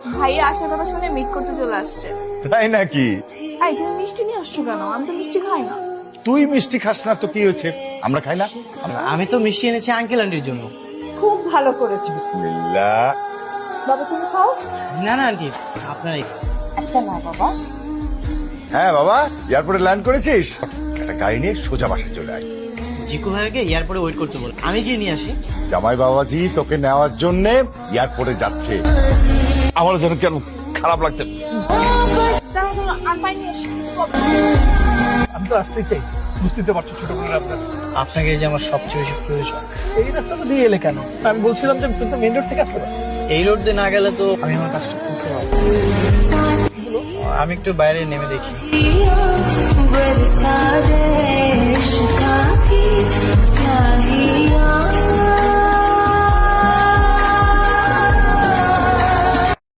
ভাইয়া আসার কথা শুনে মিট করতে চলে আসছে। তাই নাকি? এই তুমি মিষ্টি নিয়ে আসছো কেন? আমি তো মিষ্টি খাই না। তুই মিষ্টি খাস না তো কি হয়েছে, আমরা খাই না? আমি তো মিষ্টি এনেছি আঙ্কেল আন্টির জন্য। খুব ভালো করেছি। বিসমিল্লাহ। বাবা তুমি খাও। না না আন্টি, আপনারাই খান। একটা না বাবা। হ্যাঁ বাবা, এয়ারপোর্টে ল্যান্ড করেছিস? একটা গাড়ি নিয়ে সোজা বাসায় চলে আয়। জিকু ভাইকে এয়ারপোর্টে ওয়েট করতে বল, আমি গিয়ে নিয়ে আসি। জামাই বাবাজি তোকে নেওয়ার জন্য এয়ারপোর্টে যাচ্ছে। আমার যেন কেন খারাপ লাগছে। দাঁড়াও আর পাই নিয়ে আসি। আমি তো আসতেই চাই, বুঝতে পারছো ছোট বোনের আপনার। আপনাকে যে আমার সবচেয়ে বেশি প্রয়োজন। এই রাস্তাটা দিয়ে এলে কেন? আমি বলছিলাম যে তুমি তো মেন রোড থেকে আসতে পারো। এই রোড দিয়ে না গেলে তো আমি আমার কাজটা করতে পারবো। আমি একটু বাইরে নেমে দেখি। बरसा दे इश्क़ की स्याही